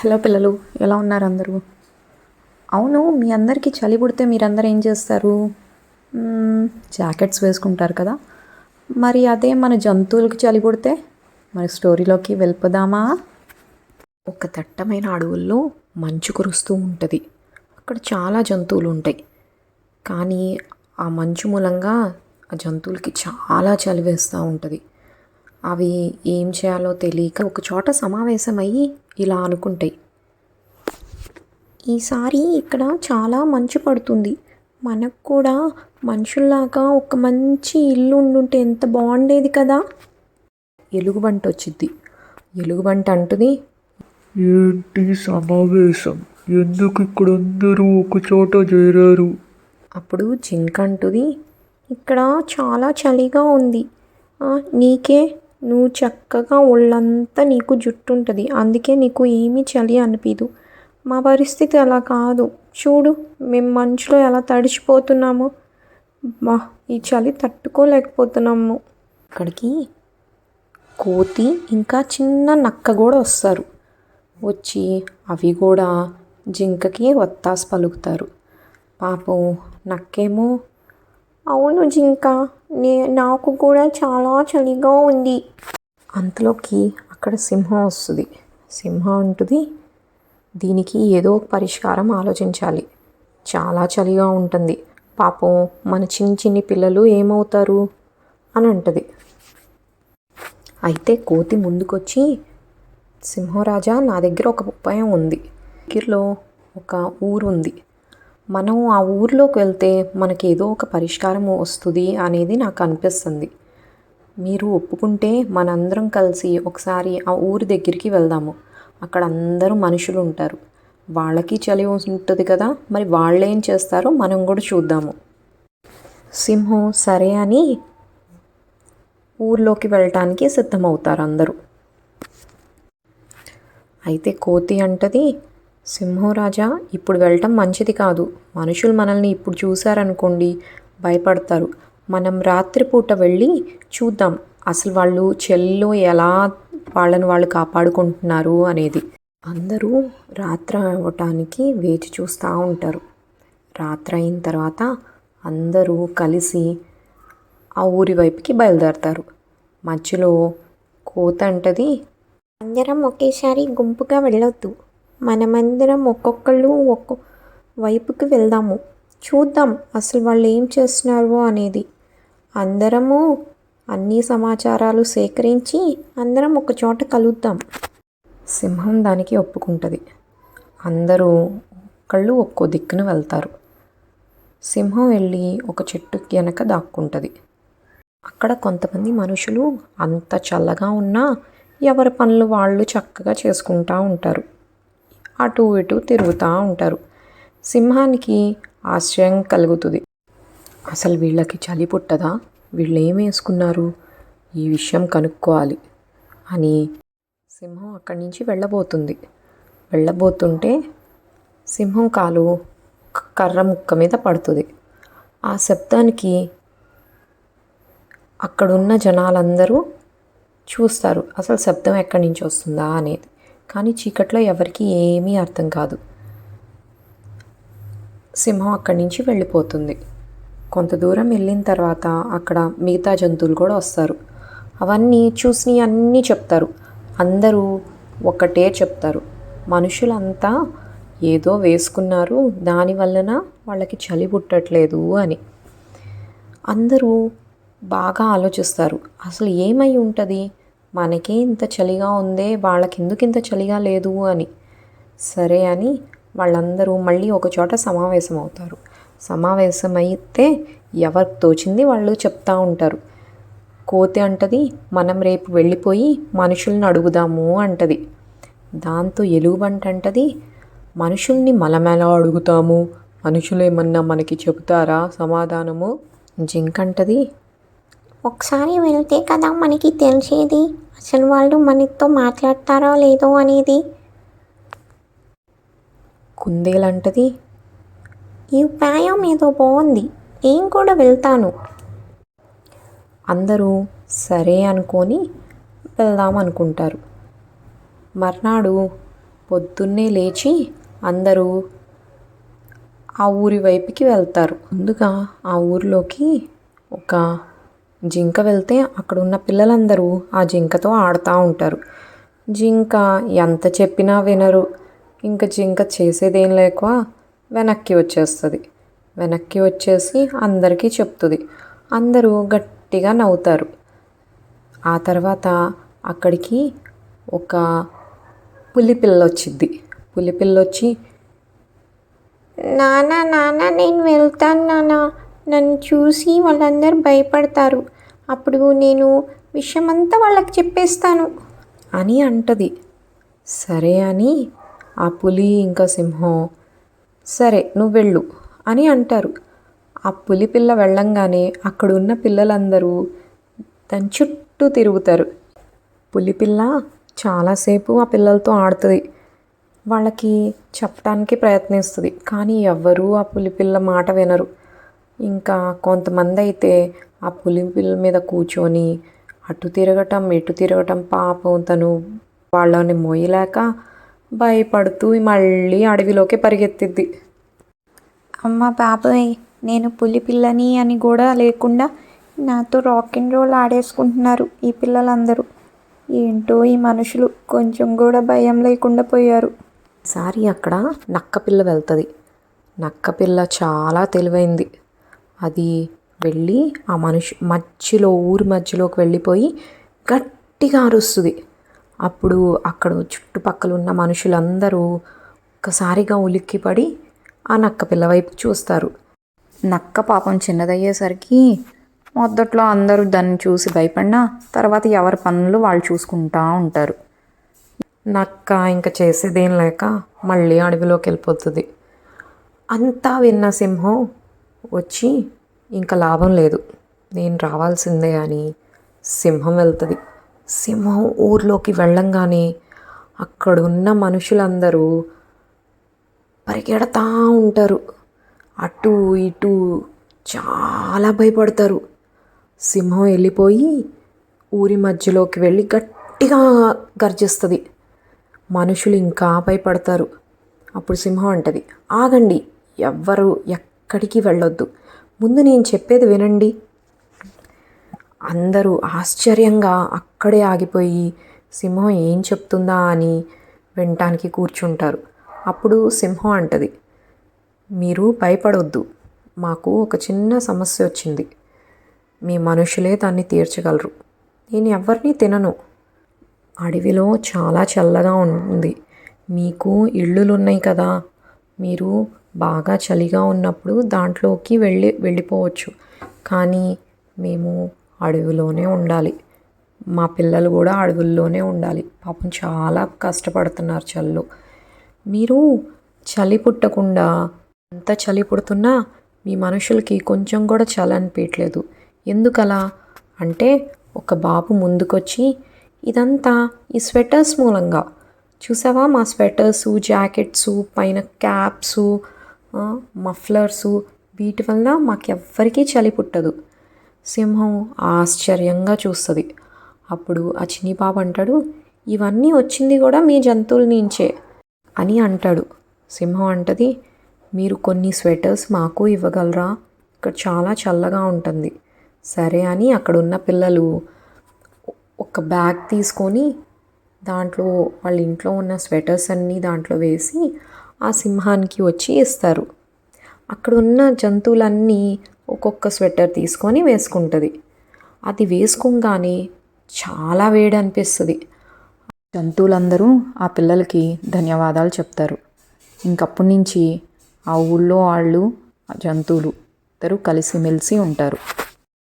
Hello పిల్లలు, ఎలా ఉన్నారు అందరూ? అవును, మీ అందరికీ చలి పుడితే మీరందరూ ఏం చేస్తారు? జాకెట్స్ వేసుకుంటారు కదా. మరి అదే మన జంతువులకి చలి పుడితే మరి స్టోరీలోకి వెళ్ళిపోదామా? ఒక దట్టమైన అడవుల్లో మంచు కురుస్తూ ఉంటుంది. అక్కడ చాలా జంతువులు ఉంటాయి. కానీ ఆ మంచు మూలంగా ఆ జంతువులకి చాలా చలి వేస్తూ ఉంటుంది. అవి ఏం చేయాలో తెలియక ఒక చోట సమావేశమయ్యి ఇలా అనుకుంటాయి, ఈసారి ఇక్కడ చాలా మంచు పడుతుంది. మనకు కూడా మనుషుల్లాగా ఒక మంచి ఇల్లు ఉండుంటే ఎంత బాగుండేది కదా. ఎలుగుబంట వచ్చింది. ఎలుగుబంట అంటుంది, ఏంటి సమావేశం? ఎందుకు ఇక్కడ అందరూ ఒక చోట చేరారు? అప్పుడు జింక అంటుంది, ఇక్కడ చాలా చలిగా ఉంది. నీకే, నువ్వు చక్కగా ఒళ్ళంతా నీకు జుట్టు ఉంటుంది, అందుకే నీకు ఏమీ చలి అనిపించదు. మా పరిస్థితి అలా కాదు. చూడు, మేము మంచులో ఎలా తడిచిపోతున్నాము. ఈ చలి తట్టుకోలేకపోతున్నాము. ఇక్కడికి కోతి ఇంకా చిన్న నక్క కూడా వస్తారు. వచ్చి అవి కూడా జింకకి వత్తాసు పలుకుతారు. పాపం నక్కేమో, అవును జింక, నాకు కూడా చాలా చలిగా ఉంది. అంతలోకి అక్కడ సింహం వస్తుంది. సింహం అంటుంది, దీనికి ఏదో ఒక పరిష్కారం ఆలోచించాలి. చాలా చలిగా ఉంటుంది. పాపం మన చిన్ని పిల్లలు ఏమవుతారు అని అంటుంది. అయితే కోతి ముందుకొచ్చి, సింహరాజా, నా దగ్గర ఒక ఉపాయం ఉంది. దగ్గరలో ఒక ఊరు ఉంది. మనం ఆ ఊరిలోకి వెళ్తే మనకి ఏదో ఒక పరిష్కారం వస్తుంది అనేది నాకు అనిపిస్తుంది. మీరు ఒప్పుకుంటే మనందరం కలిసి ఒకసారి ఆ ఊరి దగ్గరికి వెళ్దాము. అక్కడ అందరూ మనుషులు ఉంటారు. వాళ్ళకి చలి ఉంటుంది కదా, మరి వాళ్ళు ఏం చేస్తారో మనం కూడా చూద్దాము. సింహం సరే అని ఊర్లోకి వెళ్ళటానికి సిద్ధమవుతారు అందరూ. అయితే కోతి అంటది, సింహరాజా, ఇప్పుడు వెళ్ళటం మంచిది కాదు. మనుషులు మనల్ని ఇప్పుడు చూశారనుకోండి, భయపడతారు. మనం రాత్రిపూట వెళ్ళి చూద్దాం అసలు వాళ్ళు చలిలో ఎలా వాళ్ళని వాళ్ళు కాపాడుకుంటున్నారు అనేది. అందరూ రాత్రి అవ్వటానికి వేచి చూస్తూ ఉంటారు. రాత్రి అయిన తర్వాత అందరూ కలిసి ఆ ఊరి వైపుకి బయలుదేరతారు. మధ్యలో కోత అంటది, అందరం ఒకేసారి గుంపుగా వెళ్ళొద్దు. మనమందరం ఒక్కొక్కళ్ళు ఒక్కో వైపుకి వెళ్దాము. చూద్దాం అసలు వాళ్ళు ఏం చేస్తున్నారో అనేది. అందరము అన్ని సమాచారాలు సేకరించి అందరం ఒక చోట కలుద్దాం. సింహం దానికి ఒప్పుకుంటుంది. అందరూ ఒకళ్ళు ఒక్కో దిక్కున వెళ్తారు. సింహం వెళ్ళి ఒక చెట్టు వెనక దాక్కుంటుంది. అక్కడ కొంతమంది మనుషులు అంత చల్లగా ఉన్నా ఎవరి పనులు వాళ్ళు చక్కగా చేసుకుంటూ ఉంటారు. అటు ఇటు తిరుగుతూ ఉంటారు. సింహానికి ఆశ్చర్యం కలుగుతుంది. అసలు వీళ్ళకి చలి పుట్టదా? వీళ్ళు ఏం వేసుకున్నారు? ఈ విషయం కనుక్కోవాలి అని సింహం అక్కడి నుంచి వెళ్ళబోతుంటే సింహం కాలు కర్ర ముక్క మీద పడుతుంది. ఆ శబ్దానికి అక్కడున్న జనాలందరూ చూస్తారు అసలు శబ్దం ఎక్కడి నుంచి వస్తుందా అనేది. కానీ చీకట్లో ఎవరికి ఏమీ అర్థం కాదు. సింహం అక్కడి నుంచి వెళ్ళిపోతుంది. కొంత దూరం వెళ్ళిన తర్వాత అక్కడ మిగతా జంతువులు కూడా వస్తారు. అవన్నీ చూసి అన్నీ చెప్తారు. అందరూ ఒకటే చెప్తారు, మనుషులంతా ఏదో వేసుకున్నారు, దానివలన వాళ్ళకి చలి పుట్టట్లేదు అని. అందరూ బాగా ఆలోచిస్తారు, అసలు ఏమై ఉంటుంది, మనకే ఇంత చలిగా ఉందే, వాళ్ళకి ఎందుకు ఇంత చలిగా లేదు అని. సరే అని వాళ్ళందరూ మళ్ళీ ఒక చోట సమావేశం అవుతారు. సమావేశమైతే ఎవరికి తోచింది వాళ్ళు చెప్తూ ఉంటారు. కోతి అంటది, మనం రేపు వెళ్ళిపోయి మనుషుల్ని అడుగుదాము అంటది. దాంతో ఎలుగుబంట అంటది, మనుషుల్ని మనమెలా అడుగుతాము, మనుషులేమన్నా మనకి చెబుతారా సమాధానము? జింక అంటది, ఒకసారి వెళ్తే కదా మనకి తెలిసేది అసలు వాళ్ళు మనతో మాట్లాడతారో లేదో అనేది. కుందేలంటది, ఈ ఉపాయం ఏదో బాగుంది, నేను కూడా వెళ్తాను. అందరూ సరే అనుకొని వెళ్దాం అనుకుంటారు. మర్నాడు పొద్దున్నే లేచి అందరూ ఆ ఊరి వైపుకి వెళ్తారు. ముందుగా ఆ ఊరిలోకి ఒక జింక వెళ్తే అక్కడ ఉన్న పిల్లలందరూ ఆ జింకతో ఆడుతూ ఉంటారు. జింక ఎంత చెప్పినా వినరు. ఇంకా జింక చేసేదేం లేక వెనక్కి వచ్చేస్తుంది. వెనక్కి వచ్చేసి అందరికీ చెప్తుంది. అందరూ గట్టిగా నవ్వుతారు. ఆ తర్వాత అక్కడికి ఒక పులిపిల్ల వచ్చింది. పులిపిల్ల వచ్చి, నాన్న నాన్న నేను వెళ్తాను నాన్న, నన్ను చూసి వాళ్ళందరూ భయపడతారు, అప్పుడు నేను విషయమంతా వాళ్ళకి చెప్పేస్తాను అని అంటది. సరే అని ఆ పులి ఇంకా సింహం సరే నువ్వు వెళ్ళు అని అంటారు. ఆ పులి పిల్ల వెళ్ళంగానే అక్కడ ఉన్న పిల్లలందరూ దాని చుట్టూ తిరుగుతారు. పులిపిల్ల చాలాసేపు ఆ పిల్లలతో ఆడుతుంది. వాళ్ళకి చెప్పడానికి ప్రయత్నిస్తుంది, కానీ ఎవ్వరూ ఆ పులిపిల్ల మాట వినరు. ఇంకా కొంతమంది అయితే ఆ పులిపిల్ల మీద కూర్చొని అటు తిరగటం ఇటు తిరగటం, పాపం తను వాళ్ళని మోయలేక భయపడుతూ మళ్ళీ అడవిలోకి పరిగెత్తిద్ది. అమ్మ బాబాయ్, నేను పులి పిల్లని అని కూడా లేకుండా నాతో రాక్ అండ్ రోల్ ఆడేసుకుంటున్నారు ఈ పిల్లలందరూ. ఏంటో ఈ మనుషులు కొంచెం కూడా భయం లేకుండా పోయారు. ఈసారి అక్కడ నక్కపిల్ల వెళ్తుంది. నక్కపిల్ల చాలా తెలివైంది. అది వెళ్ళి ఆ మధ్యలో ఊరి మధ్యలోకి వెళ్ళిపోయి గట్టిగా అరుస్తుంది. అప్పుడు అక్కడ చుట్టుపక్కల ఉన్న మనుషులందరూ ఒక్కసారిగా ఉలిక్కిపడి ఆ నక్కపిల్ల వైపు చూస్తారు. నక్క పాపం చిన్నదయ్యేసరికి మొదట్లో అందరూ దాన్ని చూసి భయపడినా తర్వాత ఎవరి పనులు వాళ్ళు చూసుకుంటూ ఉంటారు. నక్క ఇంకా చేసేదేం లేక మళ్ళీ అడవిలోకి వెళ్ళిపోతుంది. అంతా విన్న సింహం వచ్చి ఇంకా లాభం లేదు, నేను రావాల్సిందే అని సింహం వెళ్తుంది. సింహం ఊర్లోకి వెళ్ళంగానే అక్కడున్న మనుషులందరూ పరిగెడతా ఉంటారు. అటు ఇటు చాలా భయపడతారు. సింహం వెళ్ళిపోయి ఊరి మధ్యలోకి వెళ్ళి గట్టిగా గర్జిస్తుంది. మనుషులు ఇంకా భయపడతారు. అప్పుడు సింహం అంటది, ఆగండి, ఎవ్వరు ఎక్కడికి వెళ్ళొద్దు, ముందు నేను చెప్పేది వినండి. అందరూ ఆశ్చర్యంగా అక్కడే ఆగిపోయి సింహం ఏం చెప్తుందా అని వినటానికి కూర్చుంటారు. అప్పుడు సింహం అంటది, మీరు భయపడొద్దు, మాకు ఒక చిన్న సమస్య వచ్చింది, మీ మనుషులే దాన్ని తీర్చగలరు, నేను ఎవరిని తినను, అడవిలో చాలా చల్లగా ఉంది, మీకు ఇళ్ళులు ఉన్నాయి కదా, మీరు బాగా చలిగా ఉన్నప్పుడు దాంట్లోకి వెళ్ళిపోవచ్చు, కానీ మేము అడవిలోనే ఉండాలి, మా పిల్లలు కూడా అడవుల్లోనే ఉండాలి, పాపం చాలా కష్టపడుతున్నారు చలిలో, మీరు చలి పుట్టకుండా ఎంత చలి పుడుతున్నా మీ మనుషులకి కొంచెం కూడా చలి అనిపించలేదు, ఎందుకలా అంటే ఒక బాబు ముందుకొచ్చి, ఇదంతా ఈ స్వెటర్స్ మూలంగా, చూసావా మా స్వెటర్సు, జాకెట్సు, పైన క్యాప్సు, మఫ్లర్సు, వీటి వల్ల మాకెవ్వరికీ చలి పుట్టదు. సింహం ఆశ్చర్యంగా చూస్తుంది. అప్పుడు ఆ చిన్ని బాబు అంటాడు, ఇవన్నీ వచ్చింది కూడా మీ జంతువుల నుంచే అని అంటాడు. సింహం అంటది, మీరు కొన్ని స్వెటర్స్ మాకు ఇవ్వగలరా, ఇక్కడ చాలా చల్లగా ఉంటుంది. సరే అని అక్కడున్న పిల్లలు ఒక బ్యాగ్ తీసుకొని దాంట్లో వాళ్ళ ఇంట్లో ఉన్న స్వెటర్స్ అన్నీ దాంట్లో వేసి ఆ సింహానికి వచ్చి ఇస్తారు. అక్కడ ఉన్న జంతువులన్నీ ఒక్కొక్క స్వెటర్ తీసుకొని వేసుకుంటుంది. అది వేసుకోగానే చాలా వేడి అనిపిస్తుంది. జంతువులందరూ ఆ పిల్లలకి ధన్యవాదాలు చెప్తారు. ఇంకప్పటి నుంచి ఆ ఊళ్ళో వాళ్ళు ఆ జంతువులు ఇద్దరు కలిసిమెలిసి ఉంటారు.